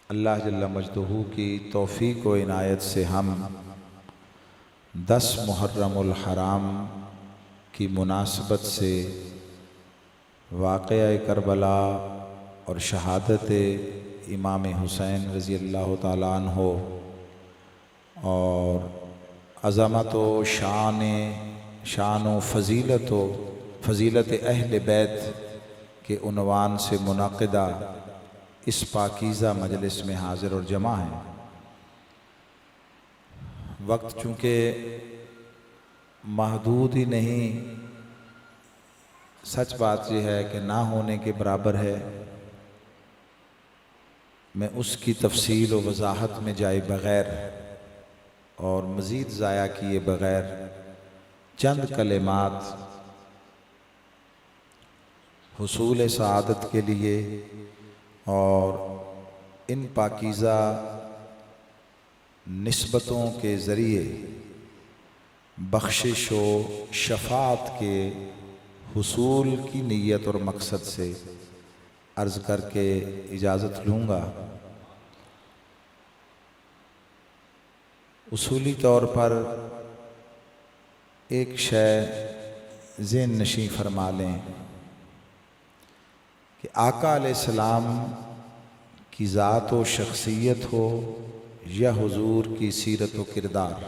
अल्लाह जल्ला मजदहू की तौफ़ीक़ व इनायत से हम 10 मुहर्रमुल हराम की मुनासबत से वाक़या करबला और शहादत इमाम हुसैन रज़ी अल्लाह ताला अन्हो और अज़मत व शान व फ़ज़ीलत अहल बैत के उन्वान से मुनक़िदा इस पाकीज़ा मजलिस में हाज़िर और जमा है। वक्त चूँकि महदूद ही नहीं, सच बात यह है कि ना होने के बराबर है। मैं उसकी तफसील व वज़ाहत में जाए बग़ैर और मज़ीद ज़ाया किए बग़ैर चंद कलिमात हुसूल सआदत के लिए और इन पाकीज़ा निस्बतों के ज़रिए बख्शिश व शफ़ाअत के हुसूल की नीयत और मकसद से अर्ज़ करके इजाज़त लूँगा। उसूली तौर पर एक शय ज़हन नशीं फरमा लें कि आका अलैहिस्सलाम की ज़ात व शख्सियत हो या हुजूर की सीरत व किरदार,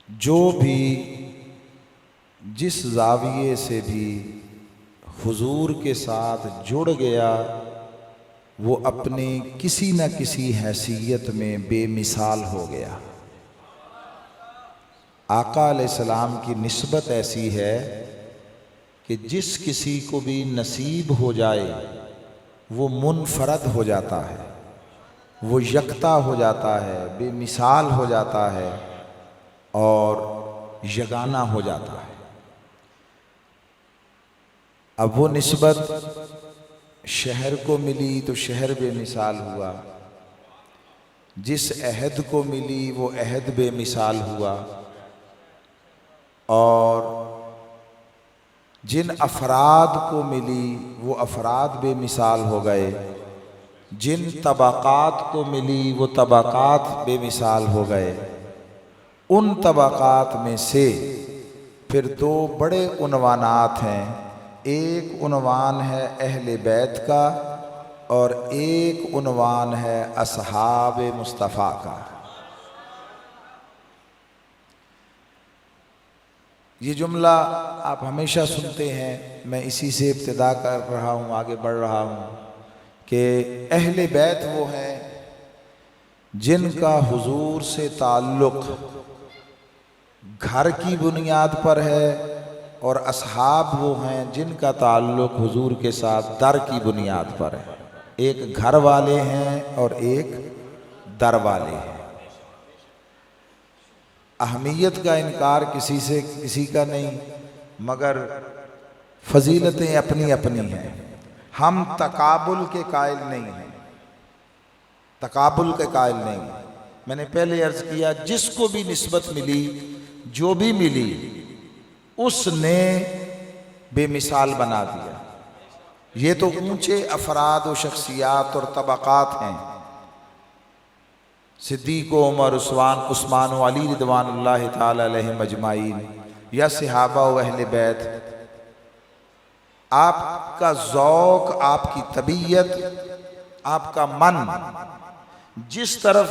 जो भी जिस ज़ाविये से भी हुजूर के साथ जुड़ गया वो अपनी किसी न किसी हैसियत में बेमिसाल हो गया। आका अलैहिस्सलाम की निस्बत ऐसी है कि जिस किसी को भी नसीब हो जाए वो मुनफरद हो जाता है, वो यकता हो जाता है, बेमिसाल हो जाता है और यगाना हो जाता है। अब वो निस्बत शहर को मिली तो शहर बेमिसाल हुआ, जिस अहद को मिली वो अहद बेमिसाल हुआ, और जिन अफराद को मिली वो अफराद बेमिसाल हो गए, जिन तबक़ात को मिली वो तबक़ात बेमिसाल हो गए। उन तबक़ात में से फिर दो बड़े उन्वानात हैं, एक उन्वान है अहले बैत का और एक उन्वान है असहाब मुस्तफ़ा का। ये जुमला आप हमेशा सुनते हैं, मैं इसी से इब्तिदा कर रहा हूँ, आगे बढ़ रहा हूँ कि अहले बैत वो हैं जिनका हुजूर से ताल्लुक़ घर की बुनियाद पर है और असहाब वो हैं जिनका ताल्लुक़ हुजूर के साथ दर की बुनियाद पर है। एक घर वाले हैं और एक दर वाले हैं। अहमियत का इनकार किसी का नहीं, मगर फजीलतें अपनी अपनी हैं। हम तकाबुल के कायल नहीं हैं, तकाबुल के कायल नहीं हैं। मैंने पहले अर्ज किया, जिसको भी निस्बत मिली, जो भी मिली, उसने बेमिसाल बना दिया। ये तो ऊंचे अफराद व शख्सियात और तबक़ात हैं। सिद्दीक़ उमर उस्मान व अली रिदवानुल्लाह ताला अलैहिम अजमाइन या सहाबा व अहले बैत, आपका ज़ौक़, आपकी तबीयत, आपका मन जिस तरफ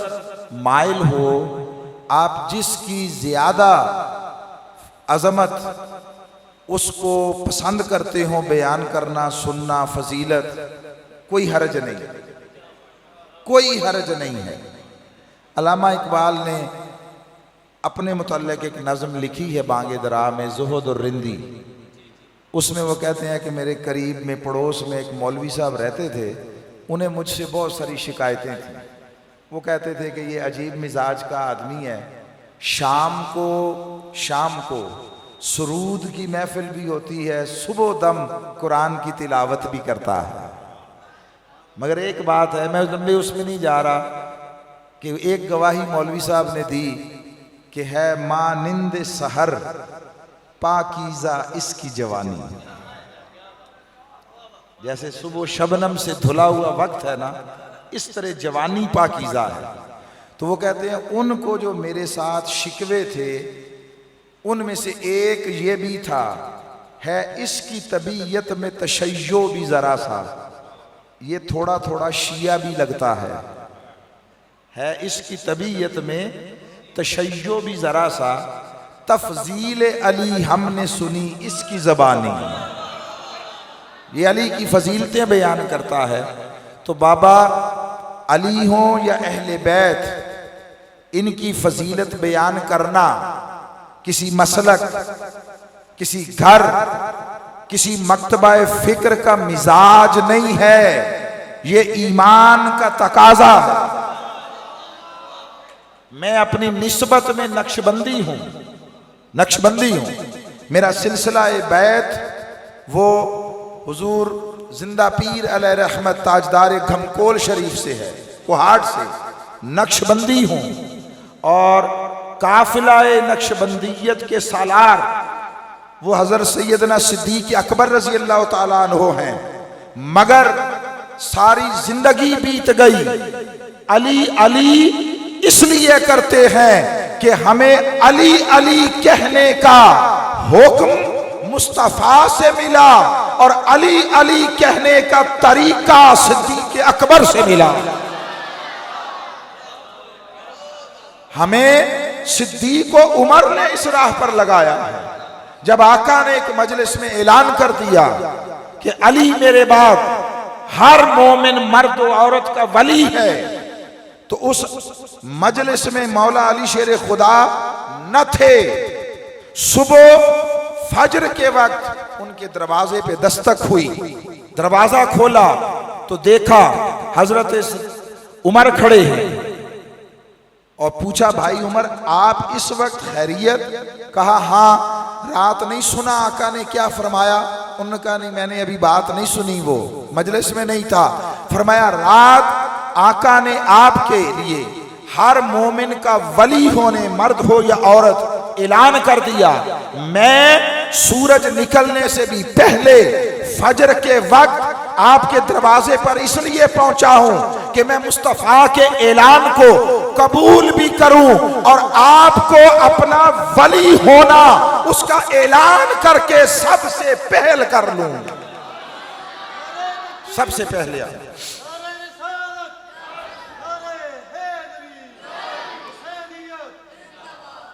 माइल हो, आप जिसकी ज़्यादा अज़मत उसको पसंद करते हो बयान करना, सुनना, फजीलत, कोई हर्ज नहीं, कोई हर्ज नहीं है। अल्लामा इकबाल ने अपने मुतल्लिक़ एक नज़म लिखी है बांगे दरा में, ज़ुहद और रिंदी। उसमें वो कहते हैं कि मेरे करीब में पड़ोस में एक मौलवी साहब रहते थे, उन्हें मुझसे बहुत सारी शिकायतें थीं। वो कहते थे कि ये अजीब मिजाज का आदमी है, शाम को सुरूद की महफिल भी होती है, सुबह दम कुरान की तिलावत भी करता है। मगर एक बात है, मैं लंबे उसमें नहीं जा रहा, कि एक गवाही मौलवी साहब ने दी कि है मानिंद सहर पाकीज़ा इसकी जवानी। जैसे सुबह शबनम से धुला हुआ वक्त है ना, इस तरह जवानी पाकीज़ा है। तो वो कहते हैं उनको जो मेरे साथ शिकवे थे उनमें से एक ये भी था, है इसकी तबीयत में तशय्यो भी ज़रा सा, ये थोड़ा थोड़ा शिया भी लगता है इसकी तबीयत में तशय्यो भी ज़रा सा, तफजील अली हमने सुनी इसकी ज़बानी। ये अली की फजीलतें बयान करता है। तो बाबा अली हों या अहले बैत, इनकी फजीलत बयान करना किसी मसलक, किसी घर, किसी मकतबा फिक्र का मिजाज नहीं है, ये ईमान का तकाजा है। मैं अपनी निस्बत में नक्शबंदी हूँ, मेरा सिलसिला बैत वो हुजूर जिंदा पीर अलैहि रहमत ताजदार घमकोल शरीफ से है, कोहाट से नक्शबंदी हूँ। और काफिलाए नक्शबंदियत के सालार वो हज़रत सैयदना सिद्दीक़ अकबर रज़ी अल्लाह ताला अन्हो हैं। मगर सारी जिंदगी बीत गई, अली अली इसलिए करते हैं कि हमें अली अली कहने का हुक्म मुस्तफ़ा से मिला और अली अली कहने का तरीका सिद्दीक़ अकबर से मिला। हमें सिद्दीक़ को उमर ने इस राह पर लगाया है। जब आका ने एक मजलिस में ऐलान कर दिया कि अली मेरे बाद हर मोमिन मर्द और औरत का वली है, तो उस मजलिस में मौला अली शेर खुदा न थे। सुबह फजर के वक्त उनके दरवाजे पे दस्तक हुई, दरवाजा खोला तो देखा हजरत उमर खड़े हैं और पूछा भाई उमर आप इस वक्त खैरियत? कहा हाँ, रात नहीं सुना आका ने क्या फरमाया? उन्होंने कहा नहीं मैंने अभी बात नहीं सुनी, वो मजलिस में नहीं था। फरमाया रात आका ने आपके लिए हर मोमिन का वली होने, मर्द हो या औरत, ऐलान कर दिया। मैं सूरज निकलने से भी पहले फजर के वक्त आपके दरवाजे पर इसलिए पहुंचा हूं कि मैं मुस्तफा के ऐलान को कबूल भी करूं और आपको अपना वली होना उसका ऐलान करके सबसे पहल कर लूं, सबसे पहले।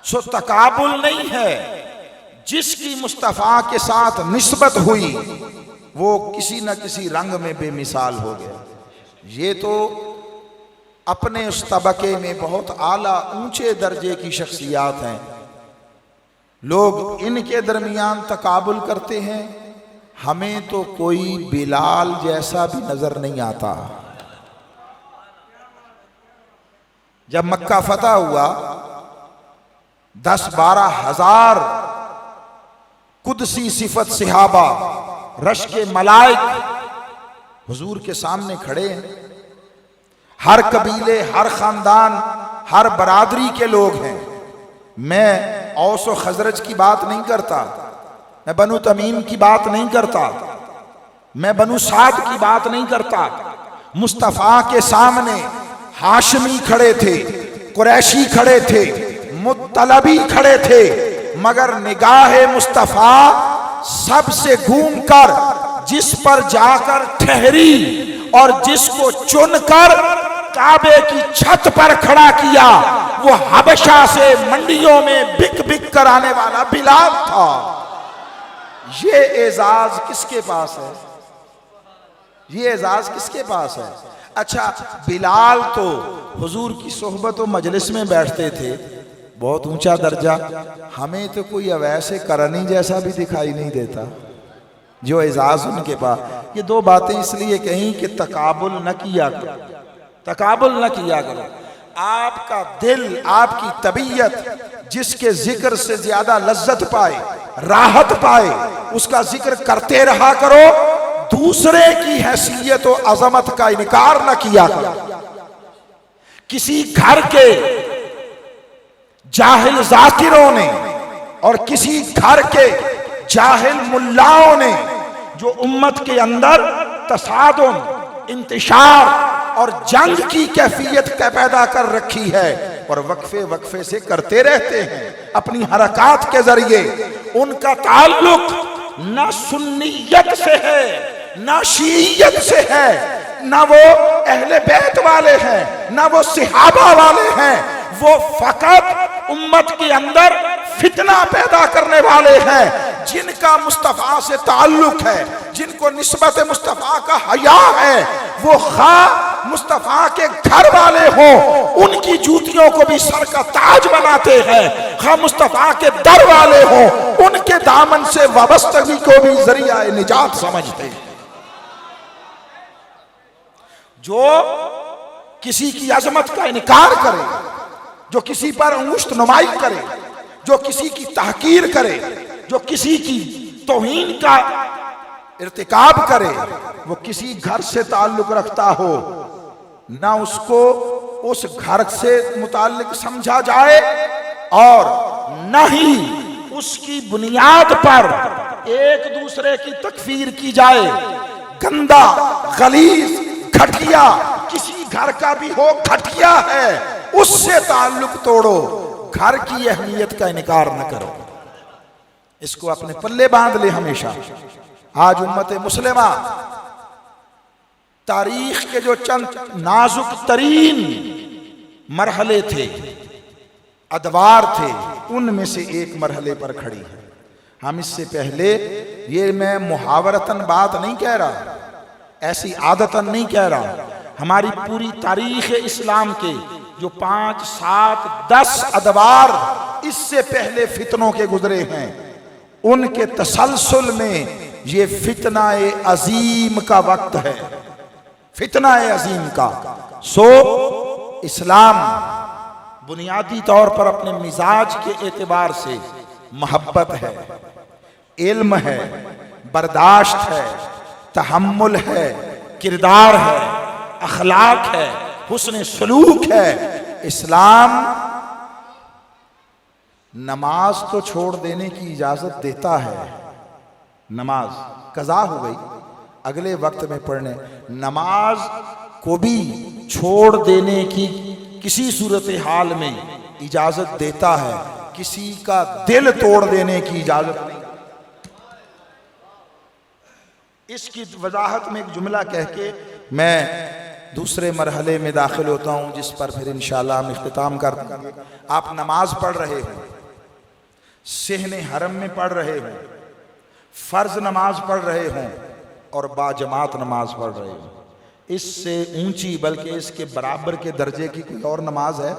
सो तकाबुल नहीं है, जिसकी मुस्तफा के साथ निस्बत हुई वो किसी न किसी रंग में बेमिसाल हो गया। ये तो अपने उस तबके में बहुत आला ऊंचे दर्जे की शख्सियात हैं, लोग इनके दरमियान तकाबुल करते हैं। हमें तो कोई बिलाल जैसा भी नजर नहीं आता। जब मक्का फतह हुआ 10-12 हजार कुदसी सिफत सिहाबा रश के मलाइक हुजूर के सामने खड़े हैं। हर कबीले, हर खानदान, हर बरादरी के लोग हैं। मैं औस और खजरज की बात नहीं करता, मैं बनु तमीम की बात नहीं करता, मैं बनु साद की बात नहीं करता। मुस्तफा के सामने हाशमी खड़े थे, कुरैशी खड़े थे, मुत्तलबी खड़े थे, मगर निगाहे मुस्तफा सबसे घूमकर जिस पर जाकर ठहरी और जिसको चुनकर काबे की छत पर खड़ा किया वो हबशा से मंडियों में बिक बिक कर आने वाला बिलाल था। ये एजाज किसके पास है? ये एजाज किसके पास है? अच्छा, बिलाल तो हुजूर की सोहबत और मजलिस में बैठते थे, बहुत ऊंचा दर्जा। हमें तो कोई अवैसे करनी जैसा भी दिखाई नहीं देता जो एजाज उनके पास। ये दो बातें इसलिए कहीं कि तकाबुल न किया करो, तकाबुल न किया करो। आपका दिल, आपकी तबीयत जिसके जिक्र से ज्यादा लज्जत पाए, राहत पाए, उसका जिक्र करते रहा करो। दूसरे की हैसियत और अजमत का इनकार न किया करो। किसी घर के जाहिल जाकिरों ने और किसी घर के जाहिल मुल्लाओं ने जो उम्मत के अंदर तसादुम, इंतशार और जंग की कैफियत पैदा कर रखी है, और वक्फे वक्फे से करते रहते हैं अपनी हरकत के जरिए। उनका ताल्लुक ना सुन्नियत से है ना शीयत से है, ना वो अहले बैत वाले हैं ना वो सिहाबा वाले हैं, वो फकत उम्मत के अंदर फितना पैदा करने वाले हैं। जिनका मुस्तफा से ताल्लुक है, जिनको निस्बत मुस्तफा का हया है, वो खा मुस्तफा के घर वाले हो उनकी जूतियों को भी सर का ताज बनाते हैं, खा मुस्तफा के दर वाले हो उनके दामन से वाबस्तगी को भी जरिया निजात समझते हैं। जो किसी की अजमत का इनकार करे, जो किसी पर अंगुष्ठ नुमाई करे, जो किसी की तहकीर करे, जो किसी की तौहीन का इर्तिकाब करे, वो किसी घर से ताल्लुक रखता हो, ना उसको उस घर से मुताल्लिक समझा जाए और न ही उसकी बुनियाद पर एक दूसरे की तकफीर की जाए। गंदा, गलीज, घटिया किसी घर का भी हो, घटिया है, उससे ताल्लुक तोड़ो, घर की अहमियत का इनकार न करो। इसको अपने पल्ले बांध ले हमेशा। आज उम्मत मुस्लिमा तारीख के जो चंद नाजुक तरीन मरहले थे, अदवार थे, उनमें से एक मरहले पर खड़ी है। हम इससे पहले, ये मैं मुहावरतन बात नहीं कह रहा, ऐसी आदतन नहीं कह रहा, हमारी पूरी तारीख इस्लाम के जो 5, 7, 10 अदवार इससे पहले फितनों के गुजरे हैं, उनके तसलसल में ये फितना ए अजीम का वक्त है, फितना ए अजीम का। सो इस्लाम बुनियादी तौर पर अपने मिजाज के एतबार से मोहब्बत है, इल्म है, बर्दाश्त है, तहम्मुल है, किरदार है, अखलाक है, हुस्न सलूक है। इस्लाम नमाज तो छोड़ देने की इजाजत देता है, नमाज कज़ा हो गई अगले वक्त में पढ़ने, नमाज को भी छोड़ देने की किसी सूरत हाल में इजाजत देता है, किसी का दिल तोड़ देने की इजाजत नहीं। इसकी वजाहत में एक जुमला कह के मैं दूसरे मरहले में दाखिल होता हूं, जिस पर फिर इंशाअल्लाह हम इख्तिताम कर देंगे। आप नमाज पढ़ रहे हो, सेहने हरम में पढ़ रहे हो, फर्ज नमाज पढ़ रहे हो और बाजमात नमाज पढ़ रहे हो, इससे ऊंची बल्कि इसके बराबर के दर्जे की कोई और नमाज है?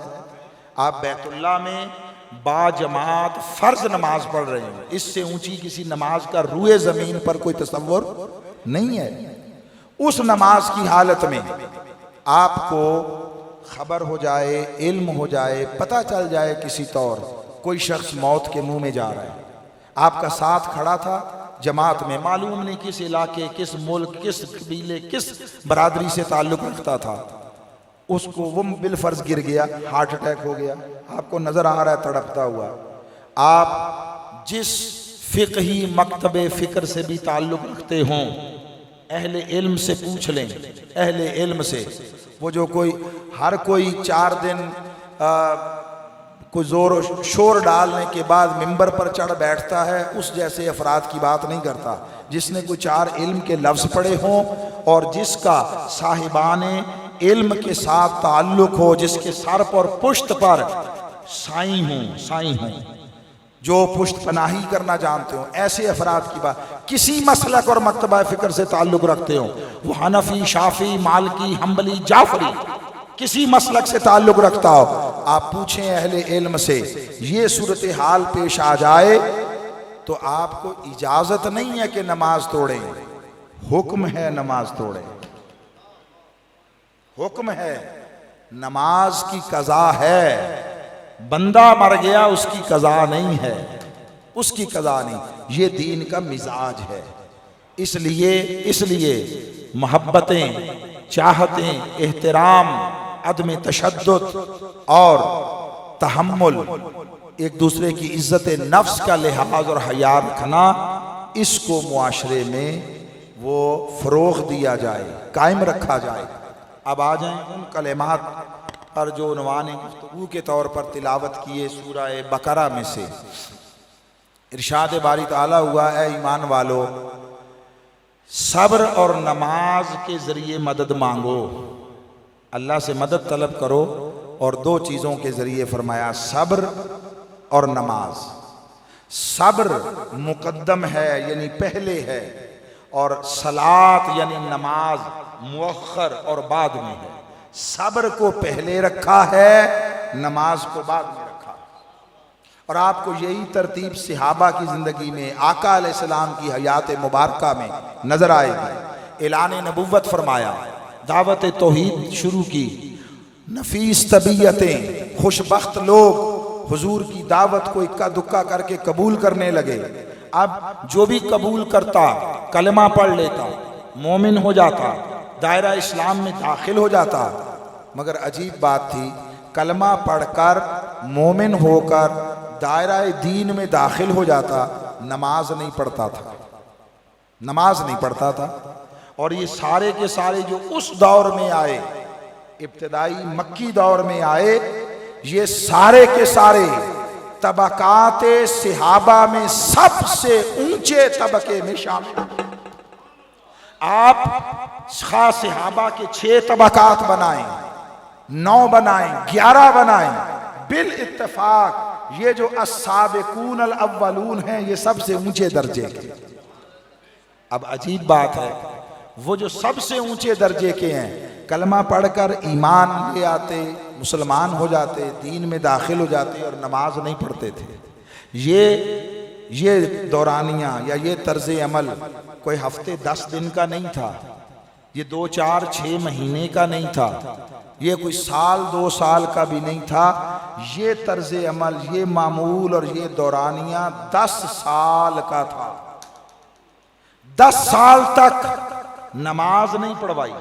आप बैतुल्लाह में बाजमात फर्ज नमाज पढ़ रहे हो, इससे ऊंची किसी नमाज का रूए जमीन पर कोई तसव्वुर नहीं है। उस नमाज की हालत में आपको खबर हो जाए, इल्म हो जाए, पता चल जाए किसी तौर कोई शख्स मौत के मुंह में जा रहा है, आपका साथ खड़ा था जमात में, मालूम नहीं किस इलाके, किस मुल्क, किस कबीले, किस बरादरी से ताल्लुक रखता था, उसको वो बिलफर्ज गिर गया, हार्ट अटैक हो गया, आपको नजर आ रहा है तड़पता हुआ। आप जिस फिक़ही मकतबे फ़िक्र से भी ताल्लुक रखते हों, अहले इल्म से पूछ लें, अहले इल्म से, वो जो कोई हर कोई 4 दिन कोई जोर शोर डालने के बाद मिंबर पर चढ़ बैठता है, उस जैसे अफराद की बात नहीं करता, जिसने कोई 4 इल्म के लफ्ज़ पढ़े हों और जिसका साहिबाने इल्म के साथ ताल्लुक हो, जिसके सर पर पुश्त पर साईं हों, जो पुश्त पनाही करना जानते हो, ऐसे अफराद की बात। किसी मसलक और मकतबा फ़िक्र से ताल्लुक रखते हो, वो हनफी, शाफी, मालकी, हम्बली, जाफरी, किसी मसलक से ताल्लुक रखता हो, आप पूछें अहले इल्म से, ये सूरत हाल पेश आ जाए तो आपको इजाजत नहीं है कि नमाज तोड़ें, हुक्म है नमाज तोड़ें, हुक्म है, नमाज की कज़ा है, बंदा मर गया उसकी कज़ा नहीं है, उसकी कज़ा नहीं, ये दीन का मिजाज है। इसलिए मोहब्बतें, चाहतें, एहतराम, अदम तशद्दुद और तहम्मुल, एक दूसरे की इज्जत नफ्स का लिहाज और हया रखना, इसको मुआशरे में वो फ़रोग़ दिया जाए, कायम रखा जाए। अब आ जाएं उन कलेमात पर जो उन्वान गुफ्तगू के तौर पर तिलावत किए सूरह बकरा में से। इरशाद बारी ताला हुआ है, ईमान वालो सब्र और नमाज के ज़रिए मदद मांगो, अल्लाह से मदद तलब करो। और दो चीज़ों के ज़रिए फरमाया, सब्र और नमाज। सब्र मुकद्दम है यानी पहले है, और सलात यानी नमाज मुअख्खर और बाद में है। सब्र को पहले रखा है, नमाज को बाद में रखा। और आपको यही तरतीब सहाबा की ज़िंदगी में, आका अलैहिस्सलाम की हयात मुबारका में नज़र आएगी। ऐलान नबुव्वत फरमाया, दावत तौहीद शुरू की, नफीस तबीयतें, खुशबख्त लोग हुजूर की दावत को इक्का दुक्का करके कबूल करने लगे। अब जो भी कबूल करता, कलमा पढ़ लेता, मोमिन हो जाता, दायरा इस्लाम में दाखिल हो जाता। मगर अजीब बात थी, कलमा पढ़कर मोमिन होकर दायरा दीन में दाखिल हो जाता, नमाज नहीं पढ़ता था, नमाज नहीं पढ़ता था। और ये सारे के सारे जो उस दौर में आए, इब्तिदाई मक्की दौर में आए, ये सारे के सारे तबकाते सहाबा में सबसे ऊंचे तबके में शामिल। आप खास सहाबा के 6 तबकात बनाएं, 9 बनाएं, 11 बनाएं, बिल इत्तेफाक ये जो अस्साबिकून अल अव्वलून हैं, ये सबसे ऊंचे दर्जे के। अब अजीब बात है, वो जो सबसे ऊंचे दर्जे के हैं, कलमा पढ़कर ईमान ले आते, मुसलमान हो जाते, दीन में दाखिल हो जाते और नमाज नहीं पढ़ते थे। ये दौरानिया या ये तर्ज अमल कोई हफ्ते 10 दिन का नहीं था, ये 2, 4, 6 महीने का नहीं था, ये कोई साल 2 साल का भी नहीं था। ये तर्ज अमल, ये मामूल और ये दौरानिया 10 साल का था। 10 साल तक नमाज नहीं पढ़वाई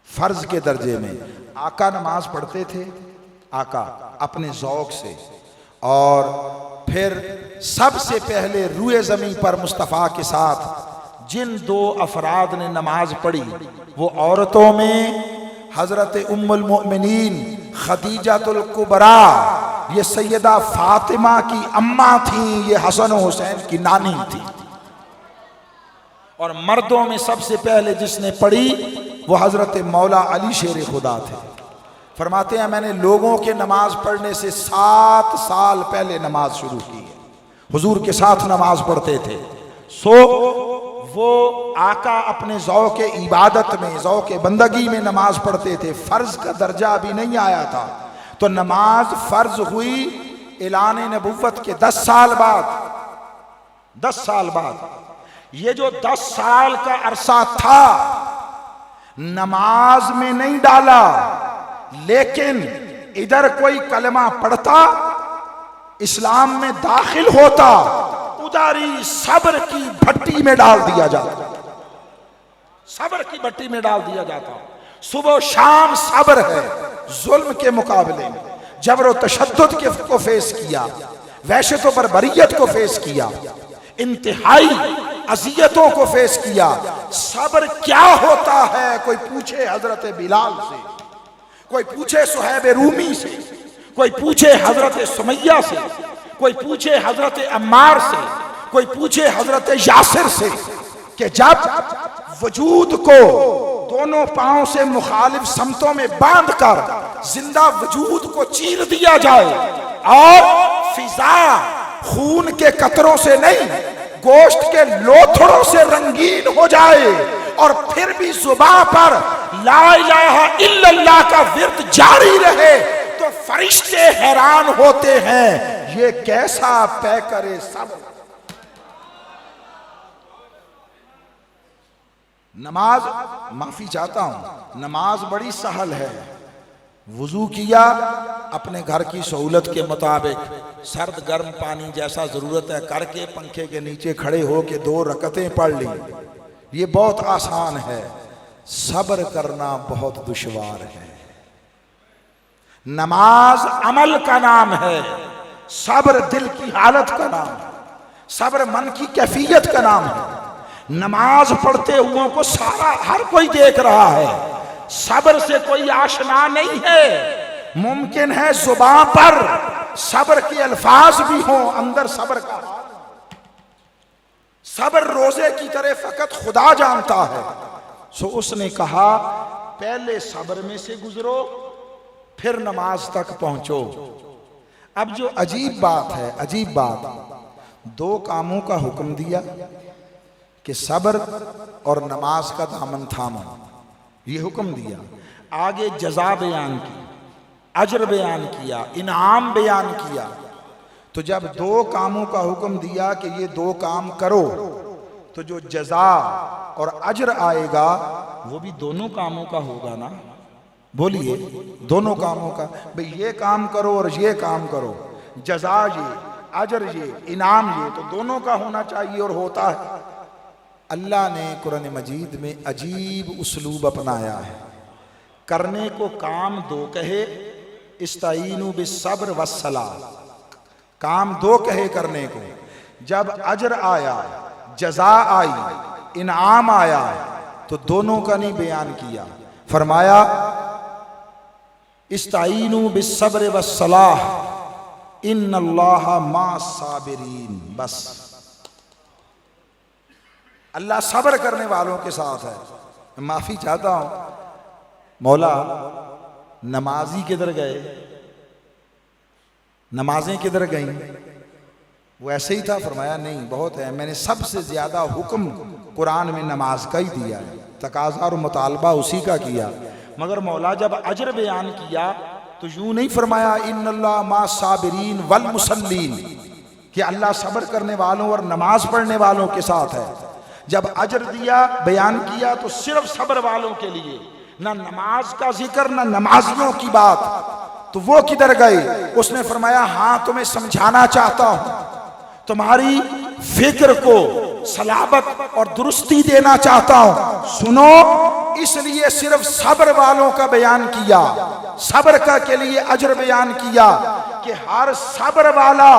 फर्ज के दर्जे में। आका नमाज पढ़ते थे, आका अपने ज़ौक़ से। और फिर सबसे पहले रूए ज़मीन पर मुस्तफ़ा के साथ जिन 2 अफराद ने नमाज पढ़ी, वो औरतों में हज़रत उम्मुल मोमिनीन खदीजातुल कुबरा, ये सैयदा फातिमा की अम्मा थी, ये हसन और हुसैन की नानी थी। और मर्दों में सबसे पहले जिसने पढ़ी वो हज़रत मौला अली शेर खुदा थे। फरमाते हैं, मैंने लोगों के नमाज पढ़ने से 7 साल पहले नमाज शुरू की है, हुजूर के साथ नमाज पढ़ते थे। सो वो आका अपने ज़ौक़ इबादत में, ज़ौक़ बंदगी में नमाज पढ़ते थे। फ़र्ज का दर्जा अभी नहीं आया था, तो नमाज फ़र्ज हुई ऐलान नबुव्वत के 10 साल बाद। 10 साल बाद ये जो 10 साल का अरसा था, नमाज में नहीं डाला, लेकिन इधर कोई कलमा पढ़ता, इस्लाम में दाखिल होता, उधर ही सब्र की भट्टी में डाल दिया जाता, सब्र की भट्टी में डाल दिया जाता। सुबह शाम सब्र है, जुल्म के मुकाबले में जबर और तशद्दुद को फेस किया, वैसे तो बर्बरियत को फेस किया, इंतहाई अजियतों को फेस किया। सब्र क्या होता है? कोई पूछे हजरत बिलाल से, कोई पूछे सुहैब रूमी से, कोई पूछे हजरत सुमैया से, कोई पूछे हजरत अम्मार से, कोई पूछे हजरत यासिर से, कि जब वजूद को दोनों पांव से मुखालिफ समतों में बांधकर जिंदा वजूद को चीर दिया जाए और फिजा खून के कतरों से नहीं, गोश्त के लोथड़ों से रंगीन हो जाए, और फिर भी जुबान पर ला इलाहा इल्लल्लाह का विर्द जारी रहे, तो फरिश्ते हैरान होते हैं, ये कैसा तय करे सब्र। नमाज, माफी चाहता हूं, नमाज बड़ी सहल है। वुजू किया अपने घर की सहूलत के मुताबिक, सर्द गर्म पानी जैसा ज़रूरत है करके पंखे के नीचे खड़े हो के 2 रकतें पढ़ ली, ये बहुत आसान है। सब्र करना बहुत दुश्वार है। नमाज अमल का नाम है, सब्र दिल की हालत का नाम है, सब्र मन की कैफियत का नाम है। नमाज पढ़ते हुओं को सारा हर कोई देख रहा है, सब्र से कोई आशना नहीं है। मुमकिन है जुबान पर सब्र के अल्फाज भी हों, अंदर सब्र का हाल। सब्र रोजे की तरह फकत खुदा जानता है। सो उसने कहा पहले सब्र में से गुजरो, फिर नमाज तक पहुंचो। अब जो अजीब बात है, अजीब बात, दो कामों का हुक्म दिया कि सब्र और नमाज का दामन थामो, ये हुक्म दिया। आगे जजा बयान की, अजर बयान किया, इनाम बयान किया। तो जब दो कामों का हुक्म दिया कि ये दो काम करो, तो जो जजा और अजर आएगा वो भी दोनों कामों का होगा ना। बोलिए, दोनों कामों का। भाई ये काम करो और ये काम करो, जजा ये, अजर ये, इनाम ये, तो दोनों का होना चाहिए और होता है। अल्लाह ने कुरान मजीद में अजीब उसलूब अपनाया है। करने को काम दो कहे, इस्ताईनु बिस्सब्र वस्सलाह, काम दो कहे करने को। जब अजर आया, जजा आई, इनाम आया, तो दोनों का नहीं बयान किया। फरमाया इस्ताईनु बिस्सब्र वस्सलाह इन्नल्लाहा मास्साबिरीन। बस अल्लाह सब्र करने वालों के साथ है। मैं माफी चाहता हूं, मौला नमाजी किधर गए, नमाजें किधर गईं? वो ऐसे ही था? फरमाया नहीं, बहुत है। मैंने सबसे ज्यादा हुक्म कुरान में नमाज का ही दिया है, तकाजा और मुतालबा उसी का किया। मगर मौला जब अजर बयान किया तो यूं नहीं फरमाया इन्नल्लाह मास्साबिरीन वल मुसल्लीन, कि अल्लाह सब्र करने वालों और नमाज पढ़ने वालों के साथ है। जब अजर दिया, बयान किया, तो सिर्फ सब्र वालों के लिए, ना नमाज का जिक्र, ना नमाजियों की बात। तो वो किधर गए? उसने फरमाया हाँ, तुम्हें समझाना चाहता हूं, तुम्हारी फिक्र को सलाबत और दुरुस्ती देना चाहता हूं, सुनो। इसलिए सिर्फ सब्र वालों का बयान किया, सब्र का के लिए अजर बयान किया कि हर सब्र वाला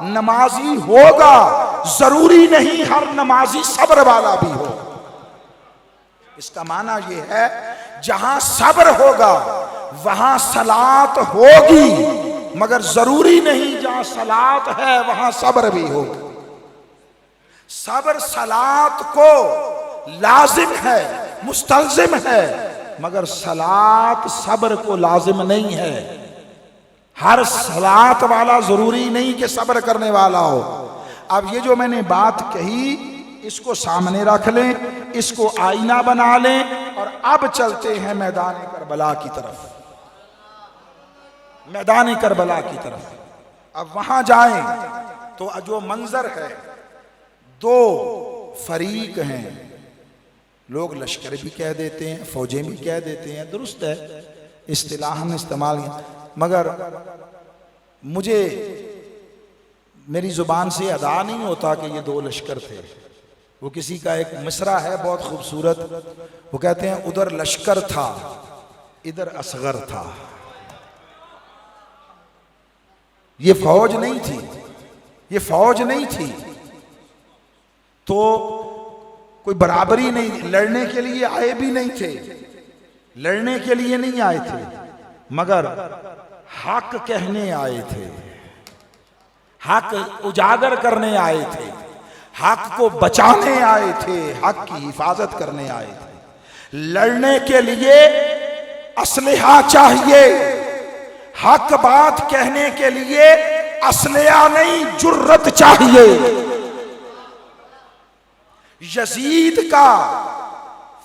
नमाजी होगा, जरूरी नहीं हर नमाजी सब्र वाला भी हो। इसका माना यह है जहां सब्र होगा वहां सलात होगी, मगर जरूरी नहीं जहां सलात है वहां सब्र भी होगा। सब्र सलात को लाजिम है, मुस्तलजिम है, मगर सलात सब्र को लाजिम नहीं है। हर सलात वाला जरूरी नहीं कि सब्र करने वाला हो। अब ये जो मैंने बात कही, इसको सामने रख लें, इसको आईना बना लें, और अब चलते हैं मैदान करबला की तरफ, मैदान करबला की तरफ। अब वहां जाएं तो जो मंजर है, दो फरीक हैं, लोग लश्कर भी कह देते हैं, फौजें भी कह देते हैं, दुरुस्त है इस्तिलाहन इस्तेमाल, मगर मुझे मेरी जुबान से अदा नहीं होता कि ये दो लश्कर थे। वो किसी का एक मिसरा है बहुत खूबसूरत, वो कहते हैं उधर लश्कर था, इधर असगर था। ये फौज नहीं थी, ये फौज नहीं थी, तो कोई बराबरी नहीं, लड़ने के लिए आए भी नहीं थे, लड़ने के लिए नहीं आए थे, मगर हक कहने आए थे, हक उजागर करने आए थे, हक को बचाने आए थे, हक की हिफाजत करने आए थे। लड़ने के लिए असलहा चाहिए, हक बात कहने के लिए असलहा नहीं, जुर्रत चाहिए। यजीद का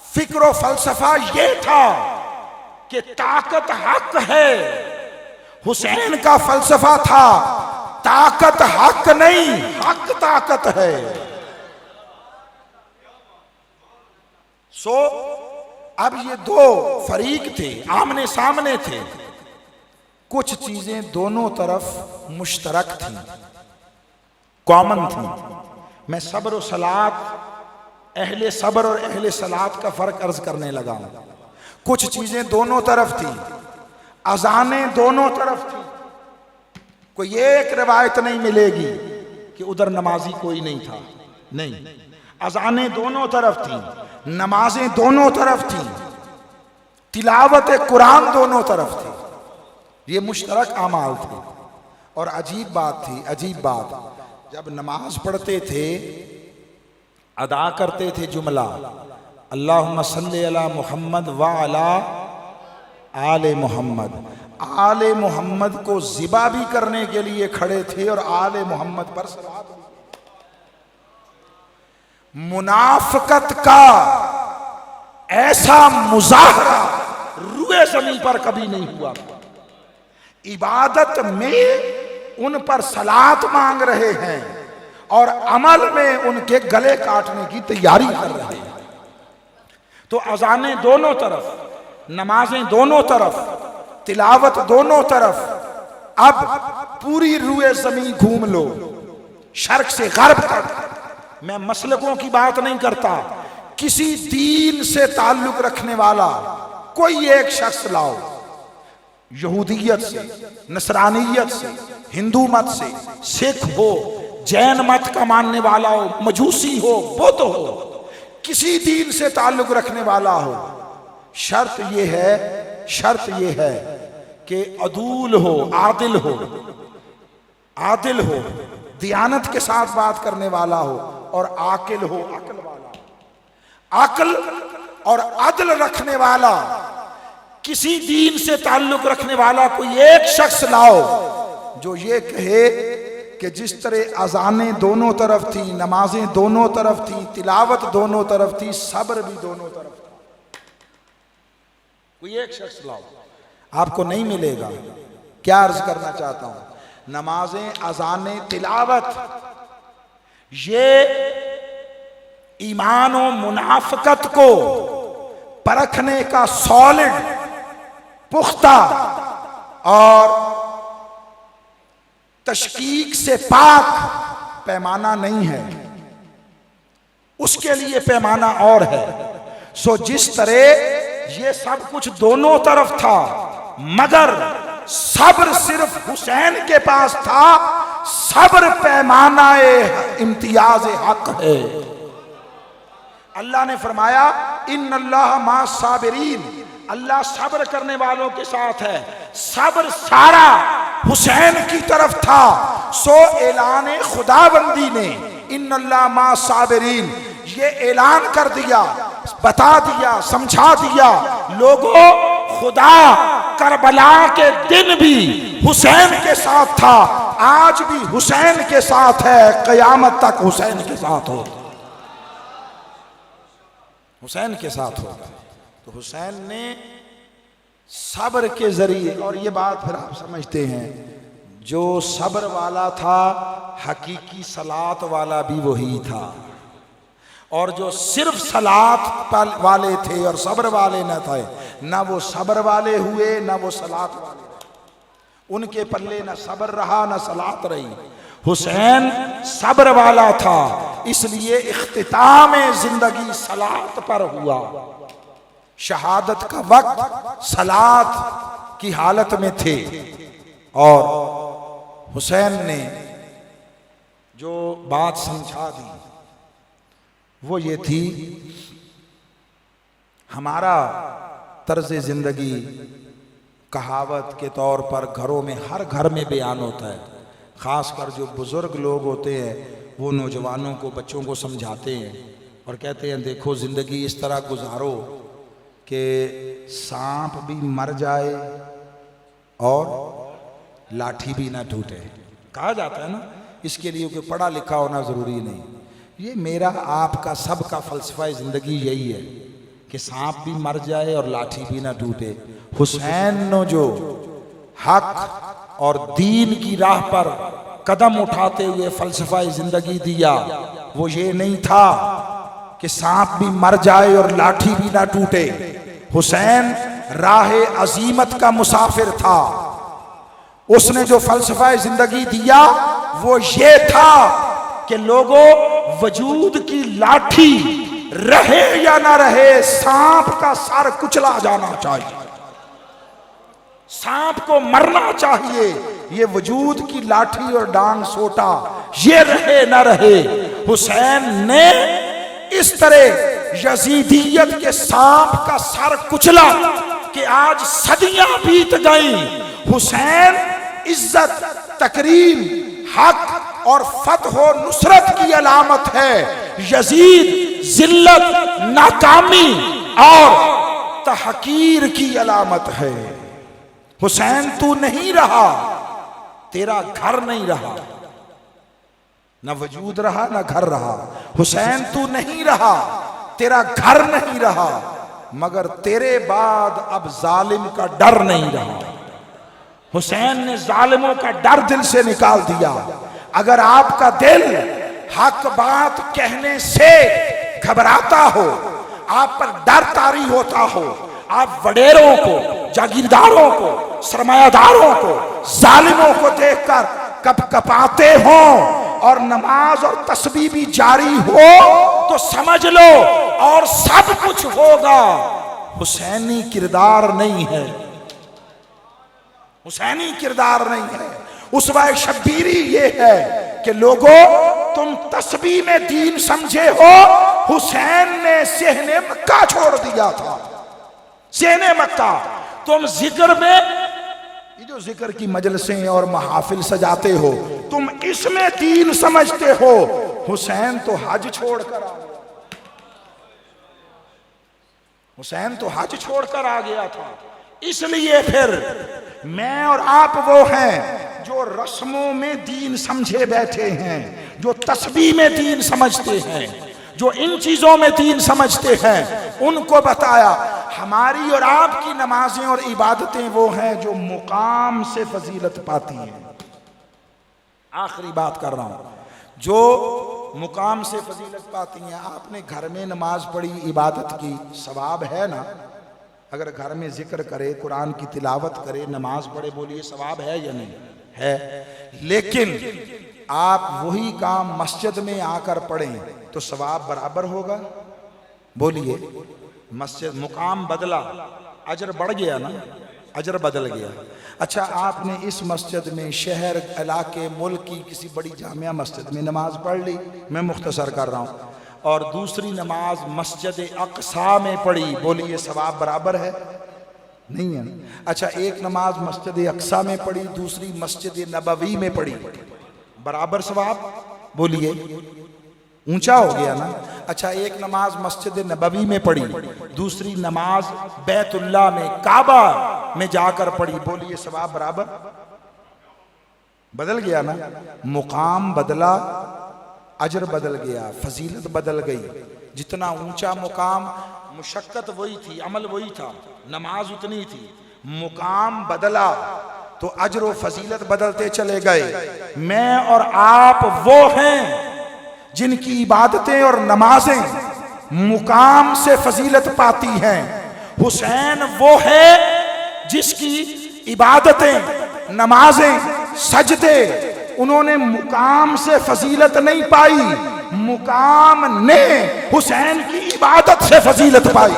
फिक्र फलसफा यह था कि ताकत हक है, हुसैन का फलसफा था ताकत हक नहीं, हक ताकत है। सो अब ये दो फरीक थे, आमने सामने थे, कुछ चीजें दोनों तरफ मुश्तरक थी, कॉमन थी। मैं सब्र और सलात, अहले सब्र और अहले सलात का फर्क अर्ज करने लगा हूं। कुछ चीजें दोनों तरफ थी, अजानें दोनों तरफ थी। कोई एक रिवायत नहीं मिलेगी कि उधर नमाजी कोई नहीं था, नहीं। अजानें दोनों तरफ थी, नमाजें दोनों तरफ थी, तिलावत कुरान दोनों तरफ थी। ये मुश्तरक आमाल थे। और अजीब बात थी, अजीब बात, जब नमाज पढ़ते थे अदा करते थे जुमला अल्लाहुम्मा सल्ली अला मुहम्मद व अला आले मोहम्मद, आले मोहम्मद को ज़िबा भी करने के लिए खड़े थे और आले मोहम्मद पर सलात भी। मुनाफिकत का ऐसा मुजाहरा रुए ज़मीन पर कभी नहीं हुआ। इबादत में उन पर सलात मांग रहे हैं और अमल में उनके गले काटने की तैयारी कर रहे हैं। तो अजानें दोनों तरफ, नमाजें दोनों तरफ, तिलावत दोनों तरफ। अब पूरी रुए ज़मीन घूम लो, शर्क से गर्ब तक। मैं मसलकों की बात नहीं करता, किसी दीन से ताल्लुक रखने वाला कोई एक शख्स लाओ, यहूदियत से, नसरानियत से, हिंदू मत से, सिख हो, जैन मत का मानने वाला हो, मजूसी हो, बुद्ध हो, किसी दीन से ताल्लुक रखने वाला हो, शर्त यह है कि अदूल हो, आदिल हो, आदिल हो, दियानत के साथ बात करने वाला हो और आकिल हो, अक्ल वाला। अक्ल और अदल रखने वाला, किसी दीन से ताल्लुक रखने वाला कोई एक शख्स लाओ जो ये कहे कि जिस तरह अजानें दोनों तरफ थी, नमाजें दोनों तरफ थी, तिलावत दोनों तरफ थी, सब्र भी दोनों तरफ था। कोई एक शख्स लाओ, आपको नहीं मिलेगा। क्या अर्ज करना चाहता हूं, नमाजें, अजानें, तिलावत, ये ईमान और मुनाफिकत को परखने का सॉलिड, पुख्ता और तशकीक से पाक पैमाना नहीं है, उसके लिए पैमाना और है। सो जिस तरह ये सब कुछ दोनों तरफ था, मगर सब्र सिर्फ हुसैन के पास था। सब्र पैमाना इम्तियाज हक है। अल्लाह ने फरमाया इन्नल्लाह मा साबिरीन, अल्लाह सब्र करने वालों के साथ है। सब्र सारा हुसैन की तरफ था। सो ऐलान खुदाबंदी ने इन्नल्लाह मा साबिरीन ये ऐलान कर दिया, बता दिया, समझा दिया लोगों, खुदा करबला के दिन भी हुसैन के साथ था, आज भी हुसैन के साथ है, कयामत तक हुसैन के साथ हो, हुसैन के साथ होगा। तो हुसैन ने सब्र के जरिए, और ये बात फिर आप समझते हैं, जो सब्र वाला था हकीकी सलात वाला भी वही था, और जो सिर्फ सलात वाले थे और सब्र वाले न थे, ना वो सब्र वाले हुए ना वो सलात वाले रहे। उनके पल्ले ना सब्र रहा ना सलात रही। हुसैन सब्र वाला था, इसलिए इख्तिताम जिंदगी सलात पर हुआ। शहादत का वक्त सलात की हालत में थे। और हुसैन ने जो बात समझा दी वो ये थी, हमारा तर्ज जिंदगी कहावत के तौर पर घरों में, हर घर में बयान होता है। ख़ासकर जो बुज़ुर्ग लोग होते हैं वो नौजवानों को, बच्चों को समझाते हैं और कहते हैं देखो ज़िंदगी इस तरह गुजारो कि सांप भी मर जाए और लाठी भी ना टूटे। कहा जाता है ना, इसके लिए कोई पढ़ा लिखा होना ज़रूरी नहीं। ये मेरा आपका सबका फ़लसफ़ा ज़िंदगी यही है कि सांप भी मर जाए और लाठी भी ना टूटे। हुसैन ने जो हक और दीन की राह पर कदम उठाते हुए फ़लसफ़ा ज़िंदगी दिया, वो ये नहीं था कि सांप भी मर जाए और लाठी भी ना टूटे। हुसैन राह अजीमत का मुसाफिर था। उसने जो फ़लसफ़ा ज़िंदगी दिया वो ये था कि लोगों, वजूद की लाठी रहे या ना रहे, सांप का सर कुचला जाना चाहिए, सांप को मरना चाहिए। ये वजूद की लाठी और डांग सोटा ये रहे ना रहे। हुसैन ने इस तरह यजीदियत के सांप का सर कुचला कि आज सदियां बीत गई। हुसैन इज्जत, तकरीम, हक और फतह और नुसरत की अलामत है। यजीद जिल्लत, नाकामी और तहकीर की अलामत है। हुसैन तू नहीं रहा, तेरा घर नहीं रहा, न वजूद रहा न घर रहा। हुसैन तू नहीं रहा, तेरा घर नहीं रहा, मगर तेरे बाद अब जालिम का डर नहीं रहा। हुसैन ने जालिमों का डर दिल से निकाल दिया। अगर आपका दिल हक बात कहने से घबराता हो, आप पर डर तारी होता हो, आप वडेरों को, जागीरदारों को, सरमायादारों को, जालिमों को देखकर कपकपाते हो और नमाज और तस्बीह भी जारी हो, तो समझ लो और सब कुछ होगा। हुसैनी किरदार नहीं है, हुसैनी किरदार नहीं है। उसवा शब्बीरी ये है कि लोगों तुम तस्बीह में दीन समझे हो, हुसैन ने सेहने मक्का छोड़ दिया था। सेहने मक्का तुम जिक्र में, ये जो जिक्र की मजलिसें और महाफिल सजाते हो, तुम इसमें दीन समझते हो। हुसैन तो हज छोड़कर आ गया, हुसैन तो हज छोड़कर आ गया था। इसलिए फिर मैं और आप वो हैं जो रस्मों में दीन समझे बैठे हैं, जो तस्बीह में दीन समझते हैं, जो इन चीजों में दीन समझते हैं। उनको बताया हमारी और आपकी नमाजें और इबादतें वो हैं जो मुकाम से फजीलत पाती हैं। आखिरी बात कर रहा हूं, जो मुकाम से फजीलत पाती हैं। आपने घर में नमाज पढ़ी, इबादत की, सवाब है ना? अगर घर में जिक्र करे, कुरान की तिलावत करे, नमाज पढ़े, बोलिए सवाब है या नहीं है? लेकिन आप वही काम मस्जिद में आकर पढ़ें तो सवाब बराबर होगा? बोलिए। मस्जिद मुकाम बदला, अजर बढ़ गया ना, अजर बदल गया। अच्छा, आपने इस मस्जिद में, शहर, इलाके, मुल्क की किसी बड़ी जामिया मस्जिद में नमाज पढ़ ली, मैं मुख्तसर कर रहा हूँ, और दूसरी नमाज मस्जिद अक्सा में पढ़ी, बोलिए सवाब बराबर है? नहीं है। अच्छा, एक नमाज मस्जिद अक्सा में पढ़ी, दूसरी मस्जिद नबवी में पढ़ी, बराबर सवाब? बोलिए, ऊंचा हो गया ना। अच्छा, एक नमाज मस्जिद नबवी में पढ़ी, दूसरी नमाज बैतुल्लाह में, काबा में जाकर पढ़ी, बोलिए सवाब बराबर? बदल गया ना। मुकाम बदला, अजर बदल गया, फजीलत बदल गई। जितना ऊंचा मुकाम, मुशक्कत वही थी, अमल वही था, नमाज उतनी थी। मुकाम बदला तो अजर व फजीलत बदलते चले गए। मैं और आप वो हैं जिनकी इबादतें और नमाजें मुकाम से फजीलत पाती हैं। हुसैन वो है जिसकी इबादतें, नमाजें, सजदे, उन्होंने मुकाम से फजीलत नहीं पाई, मुकाम ने हुसैन की इबादत से फजीलत पाई।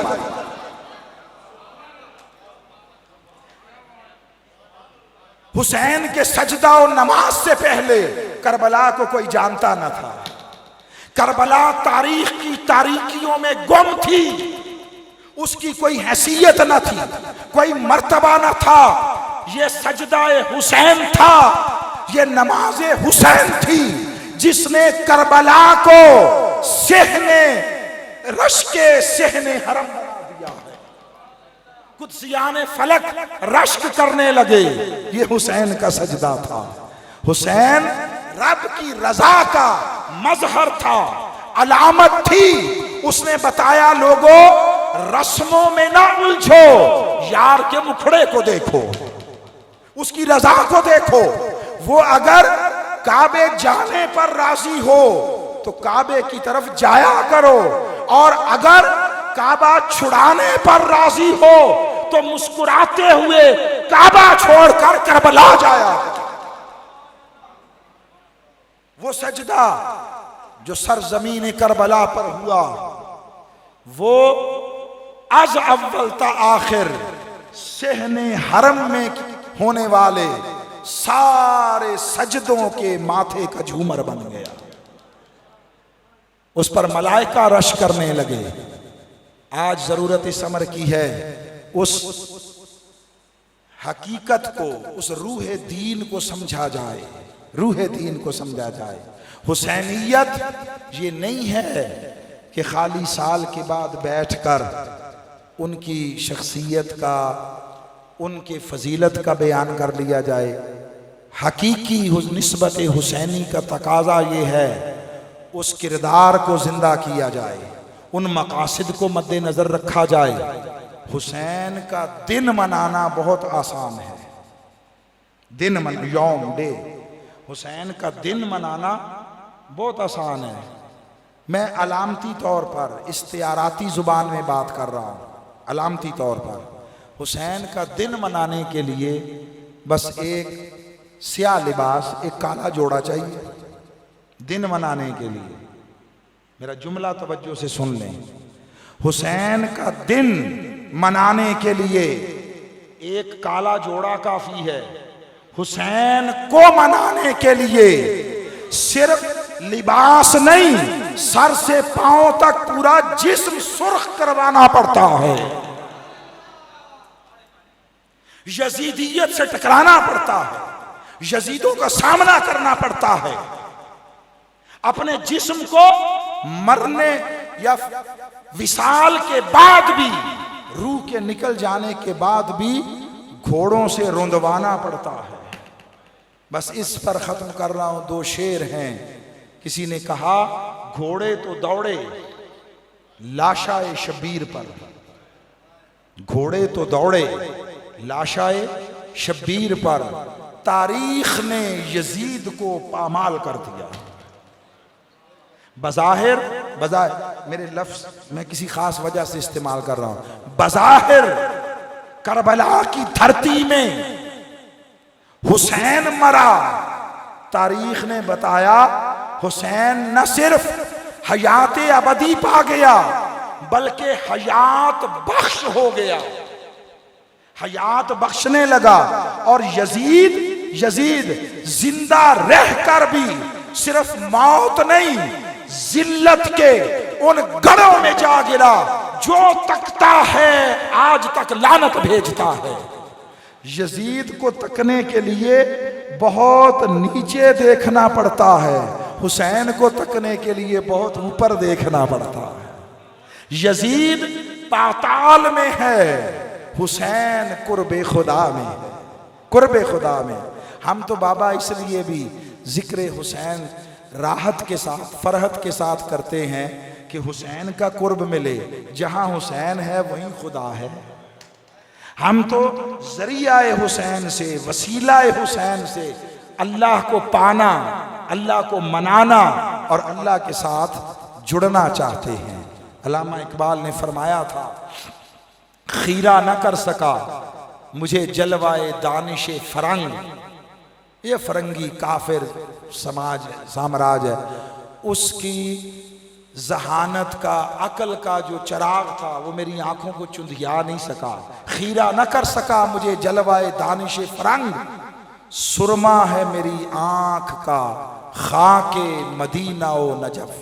हुसैन के सजदा और नमाज से पहले करबला को कोई जानता न था। करबला तारीख की तारीकियों में गुम थी, उसकी कोई हैसियत न थी, कोई मर्तबा न था। ये सजदाए हुसैन था, ये नमाजे हुसैन थी, जिसने करबला को सेहने रश के सेहने हरम बना दिया है। कुदसियाने फलक रश्क करने लगे, ये हुसैन का सजदा था। हुसैन रब की रजा का मजहर था, अलामत थी। उसने बताया लोगों, रस्मों में ना उलझो, यार के मुखड़े को देखो, उसकी रजा को देखो। वो अगर काबे जाने पर राजी हो तो काबे की तरफ जाया करो, और अगर काबा छुड़ाने पर राजी हो तो मुस्कुराते हुए काबा छोड़कर करबला जाया। वो सजदा जो सरजमीन करबला पर हुआ, वो अज अव्वल ता आखिर सेहने हरम में होने वाले सारे सजदों के माथे का झूमर बन गया। उस पर मलाइका रश करने लगे। आज जरूरत इस अमर की है उस हकीकत को, उस रूह दीन को समझा जाए, रूह दीन को समझा जाए। हुसैनियत ये नहीं है कि खाली साल के बाद बैठकर उनकी शख्सियत का, उनके फजीलत का बयान कर लिया जाए। हकीकी निस्बत हुसैनी का तकाजा ये है उस किरदार को जिंदा किया जाए, उन मकासद को मद्देनजर रखा जाए। हुसैन का दिन मनाना बहुत आसान है, दिन यौम डे, हुसैन का दिन मनाना बहुत आसान है। मैं अलामती तौर पर इख्तियाराती जुबान में बात कर रहा हूँ। अलामती तौर पर हुसैन का दिन मनाने के लिए बस एक स्याह लिबास, एक काला जोड़ा चाहिए दिन मनाने के लिए। मेरा जुमला तवज्जो से सुन लें। हुसैन का दिन मनाने के लिए एक काला जोड़ा काफी है। हुसैन को मनाने के लिए सिर्फ लिबास नहीं, सर से पांव तक पूरा जिस्म सुर्ख करवाना पड़ता है। यजीदियत से टकराना पड़ता है, यजीदों का सामना करना पड़ता है। अपने जिस्म को मरने या विसाल के बाद भी, रूह के निकल जाने के बाद भी घोड़ों से रुंधवाना पड़ता है। बस इस पर खत्म कर रहा हूं। दो शेर हैं। किसी ने कहा घोड़े तो दौड़े लाशाए शब्बीर पर, घोड़े तो दौड़े लाशाए शब्बीर पर, तारीख ने यजीद को पामाल कर दिया। बज़ाहिर मेरे लफ्ज मैं किसी खास वजह से इस्तेमाल कर रहा हूं। बज़ाहिर करबला की धरती में हुसैन मरा, तारीख ने बताया हुसैन न सिर्फ हयात अबदी पा गया बल्कि हयात बख्श हो गया, हयात बख्शने लगा। और यजीद जिंदा रहकर भी सिर्फ मौत नहीं, जिल्लत के उन गढ़ों में जा गिरा जो तकता है आज तक लानत भेजता है। यजीद को तकने के लिए बहुत नीचे देखना पड़ता है, हुसैन को तकने के लिए बहुत ऊपर देखना पड़ता है। यजीद पाताल में है, हुसैन कुर्बे खुदा में, कुर्बे खुदा में। हम तो बाबा इसलिए भी जिक्र हुसैन राहत के साथ, फरहत के साथ करते हैं कि हुसैन का कुर्ब मिले। जहां हुसैन है वहीं खुदा है। हम तो जरियाए हुसैन से, वसीलाए हुसैन से अल्लाह को पाना, अल्लाह को मनाना और अल्लाह के साथ जुड़ना चाहते हैं। अल्लामा इकबाल ने फरमाया था, खीरा न कर सका मुझे जलवाए दानिशे फरंग। ये फरंगी काफिर समाज साम्राज्य है, उसकी जहानत का, अकल का जो चिराग था वो मेरी आंखों को चुंधिया नहीं सका। खीरा न कर सका मुझे जलवाए दानिशे फरंग, सुरमा है मेरी आंख का खाके मदीना ओ नजफ।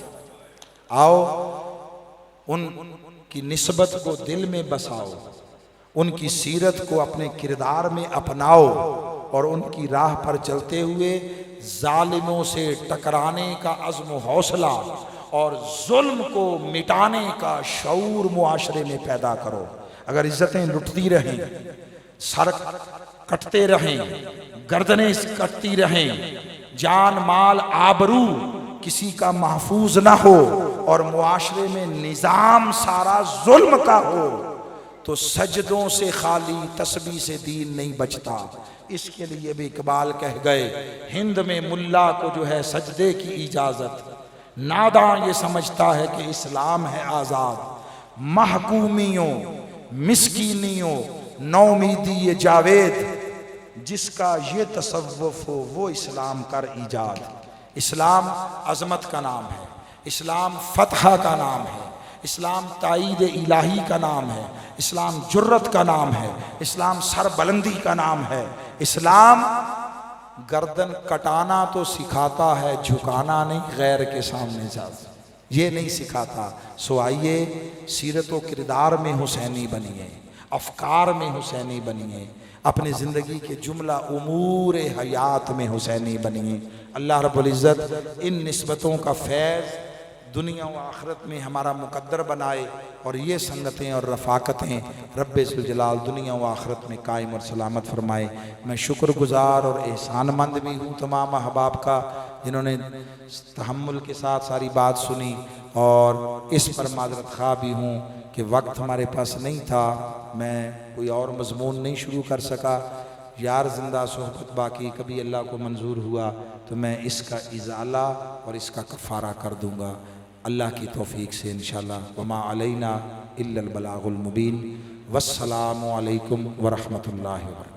आओ उनकी निस्बत को दिल में बसाओ, उनकी सीरत को अपने किरदार में अपनाओ और उनकी राह पर चलते हुए जालिमों से टकराने का अज़्म हौसला और जुल्म को मिटाने का शऊर मुआशरे में पैदा करो। अगर इज्जतें लुटती रहें, सर कटते रहें, गर्दनें कटती रहें, जान माल आबरू किसी का महफूज ना हो और मुआशरे में निज़ाम सारा जुल्म का हो, तो सजदों से खाली तस्बीह से दीन नहीं बचता। इसके लिए भी इकबाल कह गए, हिंद में मुल्ला को जो है सजदे की इजाज़त, नादां ये समझता है कि इस्लाम है आज़ाद। महकूमियों मिस्कीनियों नौमीदी ये जावेद, जिसका ये तसव्वुफ हो वो इस्लाम कर ईजाद। इस्लाम अज़मत का नाम है, इस्लाम फतह का नाम है, इस्लाम ताईद इलाही का नाम है, इस्लाम जुर्रत का नाम है, इस्लाम सरबलंदी का नाम है। इस्लाम गर्दन कटाना तो सिखाता है, झुकाना नहीं, गैर के सामने जाता। ये नहीं सिखाता। सो आइए सीरत व किरदार में हुसैनी बनिए, अफकार में हुसैनी बनिए, अपनी ज़िंदगी के जुमला उमूर हयात में हुसैनी बनिए। अल्लाह रब्बुल इज़्ज़त इन निस्बतों का फैज़ दुनिया व आखिरत में हमारा मुकद्दर बनाए और ये संगतें और रफ़ाकतें रब्बे ज़ुल जलाल दुनिया व आखिरत में कायम और सलामत फरमाए। मैं शुक्रगुज़ार और एहसानमंद भी हूँ तमाम अहबाब का जिन्होंने तहम्मुल के साथ सारी बात सुनी, और इस पर माज़रत ख़्वाह भी हूँ कि वक्त हमारे पास नहीं था, मैं कोई और मज़मून नहीं शुरू कर सका। यार ज़िंदा सोहबत बाकी, कभी अल्लाह को मंजूर हुआ तो मैं इसका इज़ाला और इसका कफ़ारा कर दूँगा अल्लाह की तौफ़ीक़ से इंशाअल्लाह। वमा अलैना इल्लल बलागुल मुबीन। वस्सलामु अलैकुम व रहमतुल्लाहि व बरकातुहू।